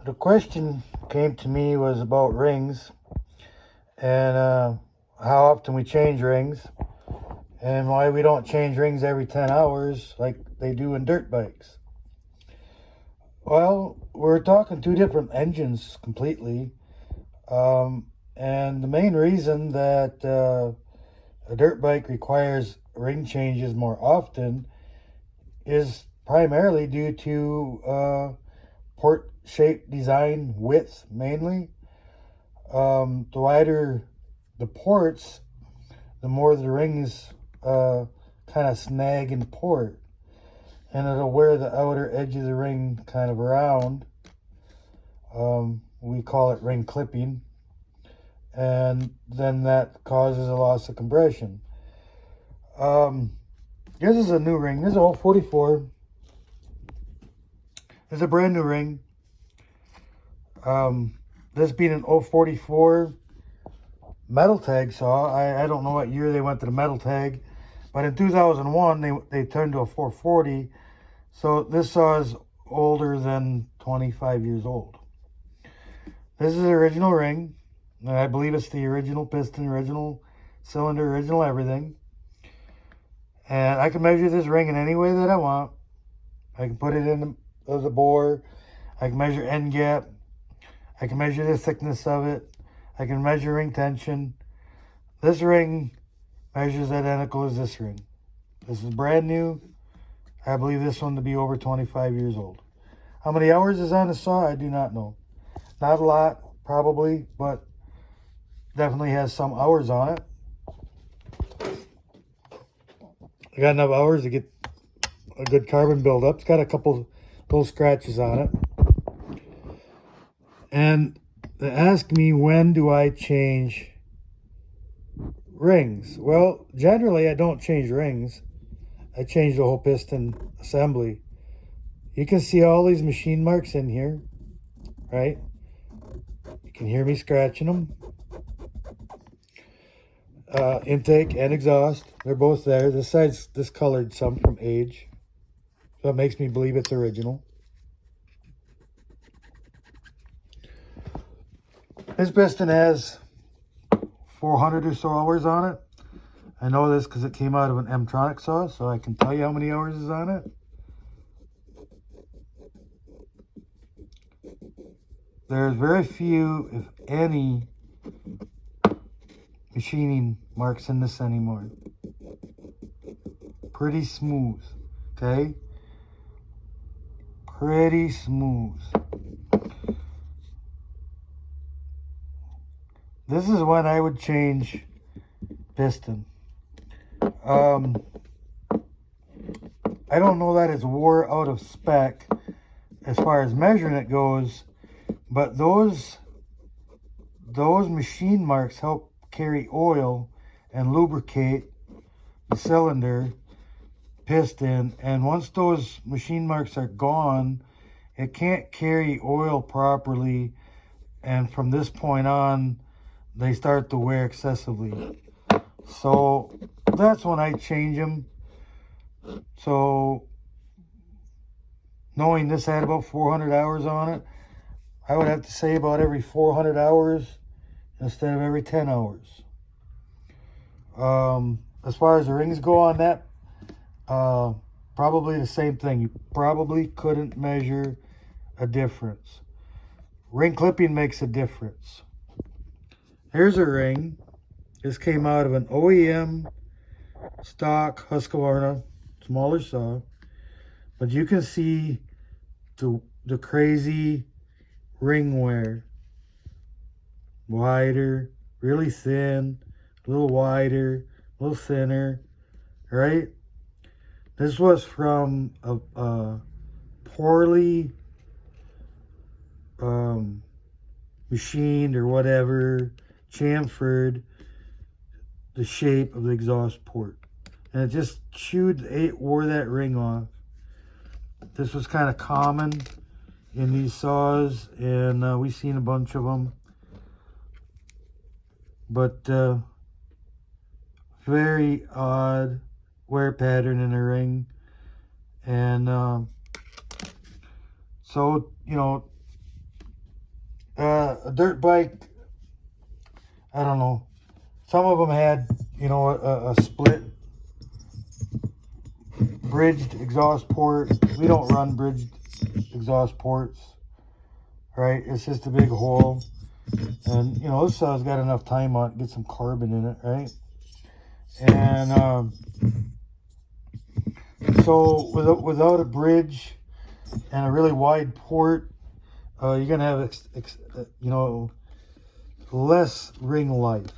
The question came to me was about rings and how often we change rings and why we don't change rings every 10 hours like they do in dirt bikes. Well, we're talking two different engines completely. And the main reason that a dirt bike requires ring changes more often is primarily due to port shape design width mainly. The wider the ports, the more the rings kind of snag in port, and it'll wear the outer edge of the ring kind of around. We call it ring clipping, and then that causes a loss of compression. This is a new ring. This is a 044. This is a brand new ring. This being an 044 metal tag saw. I don't know what year they went to the metal tag, but in 2001 they turned to a 440. So this saw is older than 25 years old. This is the original ring. And I believe it's the original piston, original cylinder, original everything. And I can measure this ring in any way that I want. I can put it in the bore. I can measure end gap. I can measure the thickness of it. I can measure ring tension. This ring measures identical as this ring. This is brand new. I believe this one to be over 25 years old. How many hours is on the saw? I do not know. Not a lot, probably, but definitely has some hours on it. I got enough hours to get a good carbon buildup. It's got a couple little scratches on it. And they ask me, when do I change rings? Well, generally I don't change rings. I change the whole piston assembly. You can see all these machine marks in here, right? You can hear me scratching them. Intake and exhaust, they're both there. This side's discolored some from age, so it makes me believe it's original. This piston has 400 or so hours on it. I know this because it came out of an M-tronic saw, so I can tell you how many hours is on it. There's very few, if any, machining marks in this anymore. Pretty smooth, okay? Pretty smooth. This is when I would change piston. I don't know that it's wore out of spec as far as measuring it goes, but those machine marks help carry oil and lubricate the cylinder, piston, and once those machine marks are gone, it can't carry oil properly, and from this point on they start to wear excessively. So that's when I change them. So knowing this had about 400 hours on it, I would have to say about every 400 hours instead of every 10 hours. As far as the rings go on that, probably the same thing. You probably couldn't measure a difference. Ring clipping makes a difference. Here's a ring. This came out of an OEM stock Husqvarna, smaller saw. But you can see the crazy ring wear. Wider, really thin, a little wider, a little thinner, right? This was from a poorly machined or whatever, chamfered the shape of the exhaust port. And it just wore that ring off. This was kind of common in these saws, and we've seen a bunch of them. But very odd wear pattern in the ring. And so, you know, A dirt bike, I don't know. Some of them had, you know, a split bridged exhaust port. We don't run bridged exhaust ports, right? It's just a big hole. And, you know, this has got enough time on it to get some carbon in it, right? And so without a bridge and a really wide port, you're going to have, you know, less ring life.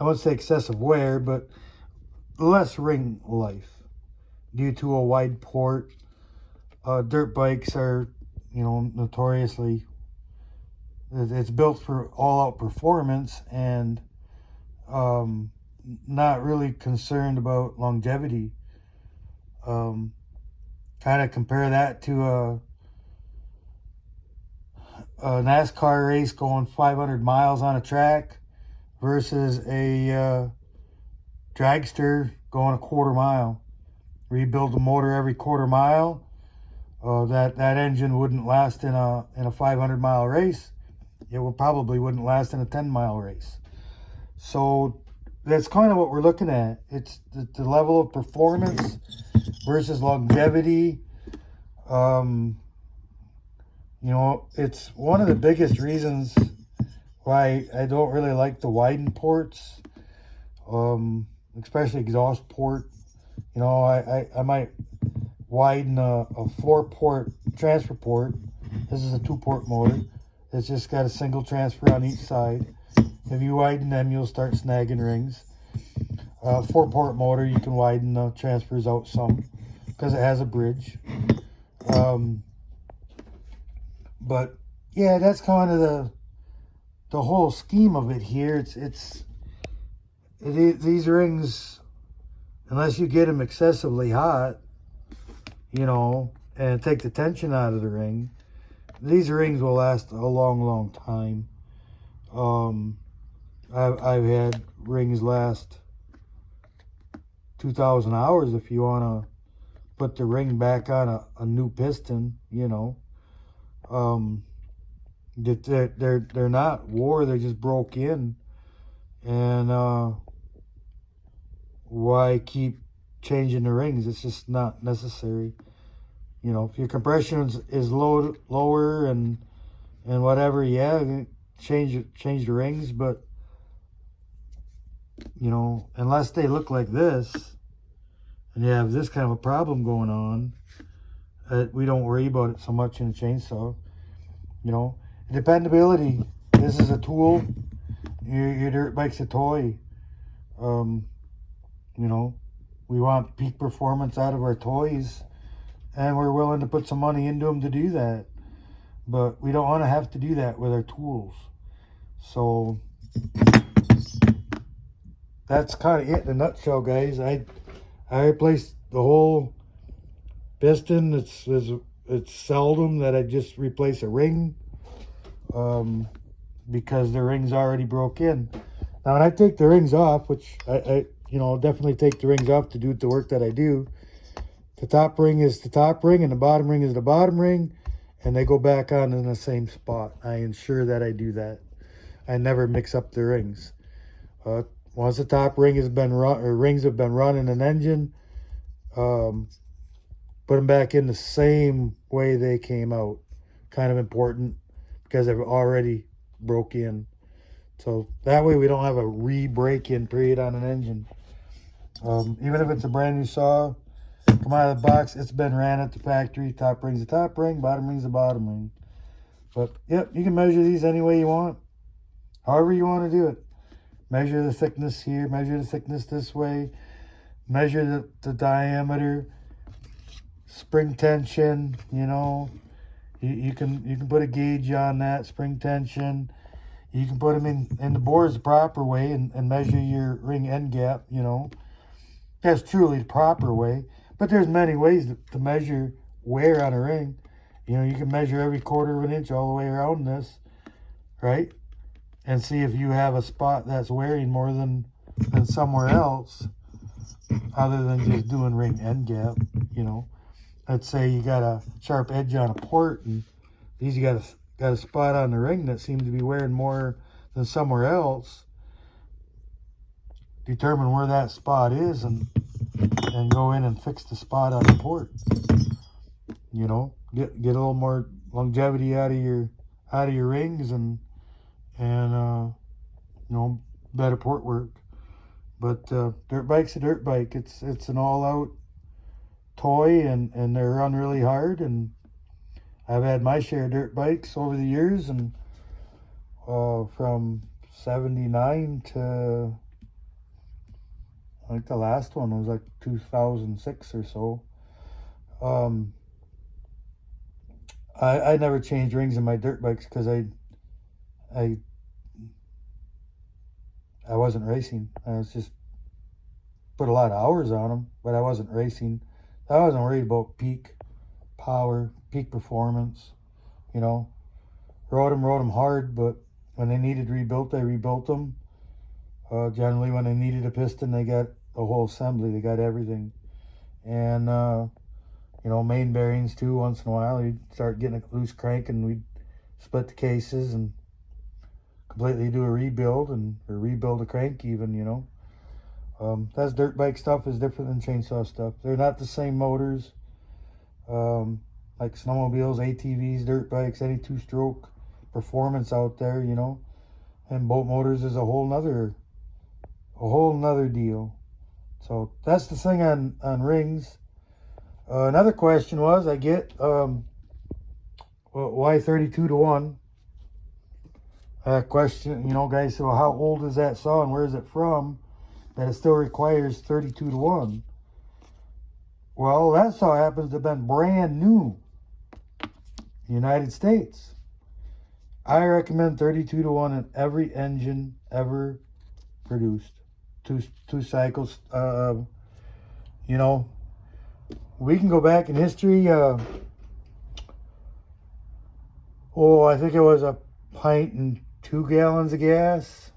I wouldn't say excessive wear, but less ring life due to a wide port. Dirt bikes are, you know, notoriously, it's built for all-out performance and not really concerned about longevity. Kind of compare that to a NASCAR race going 500 miles on a track versus a dragster going a quarter mile. Rebuild the motor every quarter mile. That engine wouldn't last in a 500-mile race. It probably wouldn't last in a 10-mile race. So that's kind of what we're looking at. It's the level of performance versus longevity. You know, it's one of the biggest reasons why I don't really like the widened ports, especially exhaust port. You know, I might widen a 4-port transfer port. This is a 2-port motor. It's just got a single transfer on each side. If you widen them, you'll start snagging rings. 4-port motor, you can widen the transfers out some because it has a bridge. But yeah, that's kind of the whole scheme of it here. These rings, unless you get them excessively hot, you know, and take the tension out of the ring, these rings will last a long, long time. I've had rings last 2,000 hours if you want to put the ring back on a new piston, you know. They're not wore, they just broke in. And why keep changing the rings? It's just not necessary. You know, if your compression is lower and whatever, yeah, change the rings. But you know, unless they look like this and you have this kind of a problem going on, we don't worry about it so much in a chainsaw. You know, dependability. This is a tool. Your dirt bike's a toy. You know, we want peak performance out of our toys, and we're willing to put some money into them to do that. But we don't want to have to do that with our tools. So that's kind of it in a nutshell, guys. I replaced the whole piston. It's seldom that I just replace a ring, because the ring's already broke in. Now, when I take the rings off, which I you know, definitely take the rings off to do the work that I do, the top ring is the top ring and the bottom ring is the bottom ring, and they go back on in the same spot. I ensure that I do that. I never mix up the rings. Once the top ring has been run, or rings have been run in an engine, put them back in the same way they came out. Kind of important because they've already broke in. So that way we don't have a re-break-in period on an engine. Even if it's a brand new saw, come out of the box, it's been ran at the factory. Top ring's the top ring, bottom ring's the bottom ring. But yep, you can measure these any way you want, however you want to do it. Measure the thickness here, measure the thickness this way, measure the diameter, spring tension, you know. You can put a gauge on that, spring tension. You can put them in the bores the proper way and measure your ring end gap, you know. That's truly the proper way. But there's many ways to measure wear on a ring. You know, you can measure every 1/4 of an inch all the way around this, right? And see if you have a spot that's wearing more than somewhere else, other than just doing ring end gap, you know. Let's say you got a sharp edge on a port, and these you got a got a spot on the ring that seems to be wearing more than somewhere else, determine where that spot is and go in and fix the spot on the port. You know, get a little more longevity out of your rings and you know, better port work. But dirt bike's a dirt bike. It's an all-out toy, and they run really hard. And I've had my share of dirt bikes over the years, and from 79 to I think the last one was like 2006 or so. I never changed rings in my dirt bikes because I wasn't racing. I was just put a lot of hours on them, but I wasn't racing. I wasn't worried about peak power, peak performance. You know, rode them hard, but when they needed rebuilt, I rebuilt them. Generally, when they needed a piston, they got a whole assembly. They got everything. And, you know, main bearings too, once in a while. You'd start getting a loose crank, and we'd split the cases and completely do a rebuild, or rebuild a crank even, you know. That's dirt bike stuff is different than chainsaw stuff. They're not the same motors. Like snowmobiles, ATVs, dirt bikes, any two-stroke performance out there, you know. And boat motors is a whole nother deal. So that's the thing on rings. Another question was, I get, well, why 32 to 1? Question, you know, guys say, well, how old is that saw and where is it from that it still requires 32 to 1? Well, that saw happens to have been brand new in the United States. I recommend 32 to 1 in every engine ever produced. Two cycles. You know, we can go back in history. I think it was a pint and 2 gallons of gas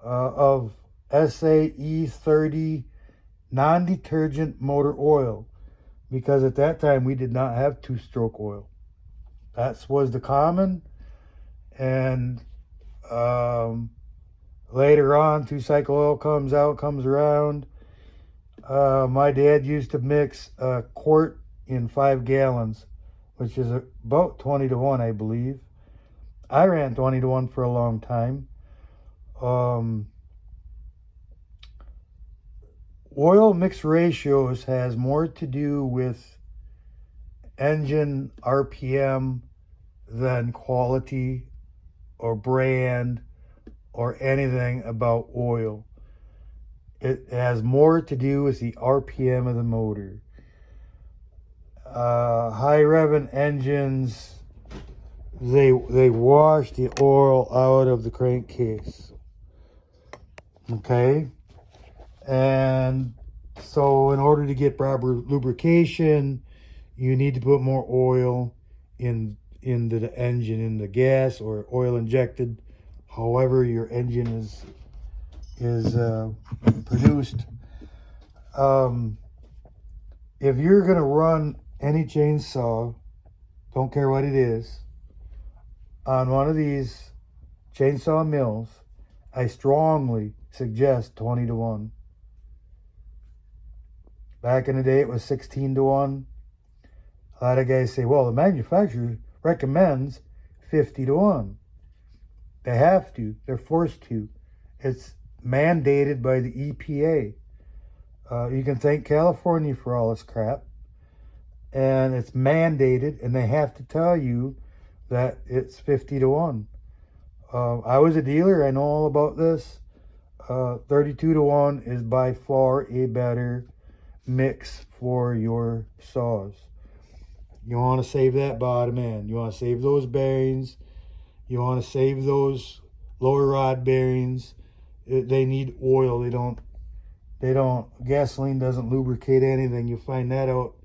of SAE 30 non-detergent motor oil, because at that time we did not have two-stroke oil. That was the common. And later on, two-cycle oil comes around. My dad used to mix a quart in 5 gallons, which is about 20 to 1, I believe. I ran 20 to 1 for a long time. Oil mix ratios has more to do with engine RPM than quality or brand or anything about oil. It has more to do with the RPM of the motor. High revving engines, they wash the oil out of the crankcase. Okay? And so in order to get proper lubrication, you need to put more oil into the engine, in the gas or oil injected, however your engine is produced. If you're going to run any chainsaw, don't care what it is, on one of these chainsaw mills, I strongly suggest 20 to 1. Back in the day, it was 16 to 1. A lot of guys say, well, the manufacturer recommends 50 to 1. They have to. They're forced to. It's mandated by the EPA. You can thank California for all this crap. And it's mandated, and they have to tell you that it's 50 to 1. I was a dealer. I know all about this. 32 to 1 is by far a better mix for your saws. You want to save that bottom end. You want to save those bearings. You want to save those lower rod bearings. They need oil. They don't, gasoline doesn't lubricate anything. You'll find that out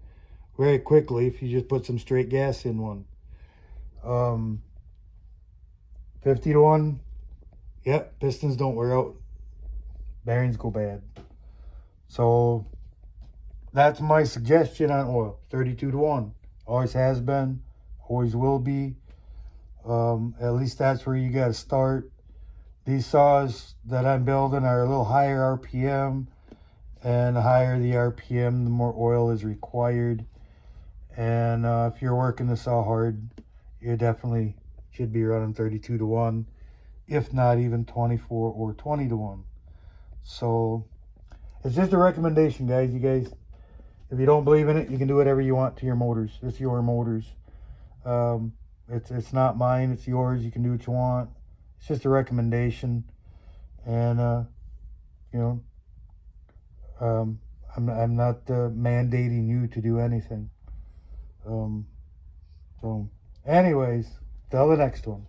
very quickly if you just put some straight gas in one. 50 to 1, yep, pistons don't wear out. Bearings go bad. So that's my suggestion on oil. 32 to 1. Always has been, always will be. At least that's where you got to start. These saws that I'm building are a little higher RPM, and the higher the RPM, the more oil is required. And if you're working the saw hard, you definitely should be running 32 to 1, if not even 24 or 20 to 1. So it's just a recommendation, guys. You guys, if you don't believe in it, you can do whatever you want to your motors. It's your motors. It's not mine. It's yours. You can do what you want. It's just a recommendation, and you know, I'm not mandating you to do anything. So, anyways, till the next one.